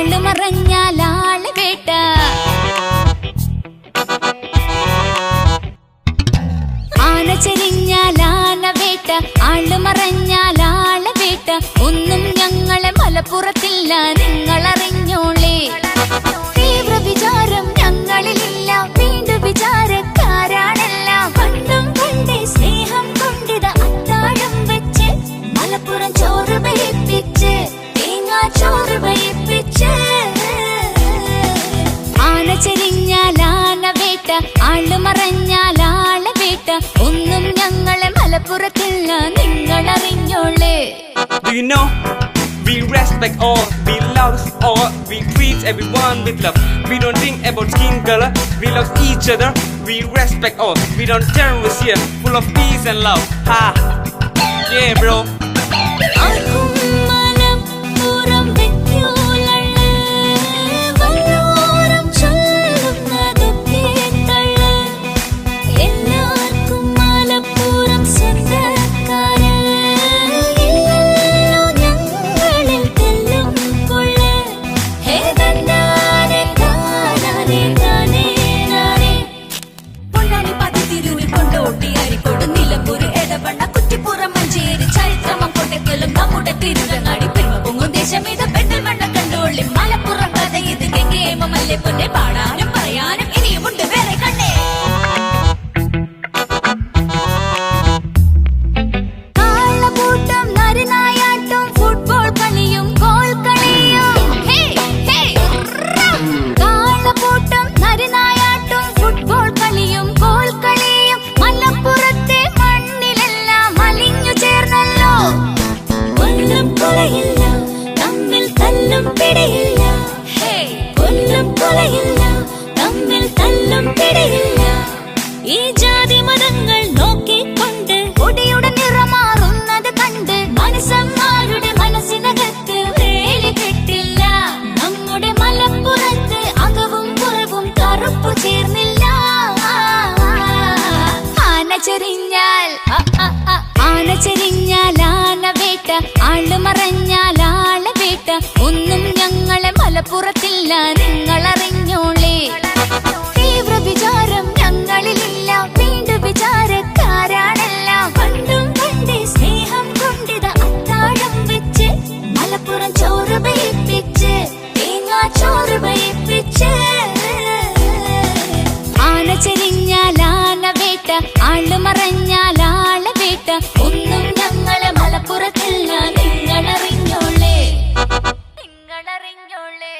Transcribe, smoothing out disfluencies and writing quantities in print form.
ആള് മറഞ്ഞാൽ ആള് വേട്ട. ആന ചെരിഞ്ഞാൽ ആന വേട്ട, ആള് മറഞ്ഞാൽ ആള് വേട്ട. ഒന്നും ഞങ്ങളെ മലപ്പുറത്തില്ല, നിങ്ങളറിഞ്ഞോളേ. തീവ്ര വിചാരം ഞങ്ങളിലില്ല, വീണ്ടും വിചാരക്കാരാണെല്ലാം. കണ്ടും കണ്ടേ സ്നേഹം കൊണ്ടിത അത്താഴം വെച്ച് മലപ്പുറം ചോറ് വയിപ്പിച്ച്, തേങ്ങാ ചോറ് വയിപ്പിച്ച്. ആന ചെരിഞ്ഞാൽ ആന വേട്ട, ആള് മറഞ്ഞാൽ ആള് വേട്ട. ഒന്നും ഞങ്ങളെ മലപ്പുറത്തില്ല, നിങ്ങളറിഞ്ഞോളേ. Do you know? We respect all, we love all, we treat everyone with love. We don't think about skin color, we love each other. We respect all, we don't terrorists here, full of peace and love. Ha! Yeah, bro. Malappuram കഥ ഇത് ഗംഗേമല്ലേ പൊന്നെ, പാടാനും പറയാനും ഇനിയുമുണ്ട് വേറെ കണ്ണേ. കാളകൂട്ടം നരനായാട്ടും football കളിയും goal കളിയും. കാളകൂട്ടം നരനായാട്ടും ഫുട്ബോൾ കളിയും ഗോൾ കളിയും. മലപ്പുറത്തെ മണ്ണിലെല്ലാം അലിഞ്ഞു ചേർന്നല്ലോ. കൊല്ലം കൊലയില്ല, തമ്മിൽ തല്ലും പിടിയില്ല. കൊല്ലം കൊലയില്ല, തമ്മിൽ തല്ലും പിടിയില്ല. ഈ ജാതി മതങ്ങൾ നോക്കിക്കൊണ്ട് കൊടിയുടെ നിറമാറുന്നത് കണ്ട് മനസ്സന്മാരുടെ മനസ്സിനകത്ത് വേലി കെട്ടില്ല. നമ്മുടെ മലപ്പുറത്ത് അകവും പുറവും കറുപ്പു ചേർന്നില്ല. ആന ചെരിഞ്ഞാൽ ആന ചെരിഞ്ഞാൽ ആന വേട്ട, ആള് മറഞ്ഞാൽ ആള് വേട്ട. ഒന്നും ഞങ്ങളെ മലപ്പുറത്തില്ല, നിങ്ങളറിഞ്ഞോളേ. തീവ്ര വിചാരം ഞങ്ങളിലില്ല, വീണ്ടും വിചാരക്കാരാണെല്ലാം. കണ്ടും കണ്ടേ സ്നേഹം കൊണ്ടിത അത്താഴം വെച്ച് മലപ്പുറം ചോറ് വയിപ്പിച്ച്, തേങ്ങാ ചോറ് വയിപ്പിച്ച്. ആന ചെരിഞ്ഞാൽ ആന വേട്ട, ആള് മറഞ്ഞാൽ ആള് വേട്ട. ഒന്നും ഞങ്ങളെ മലപ്പുറത്തില്ല, നിങ്ങളറിഞ്ഞോളേ. നിങ്ങളറിഞ്ഞോളേ.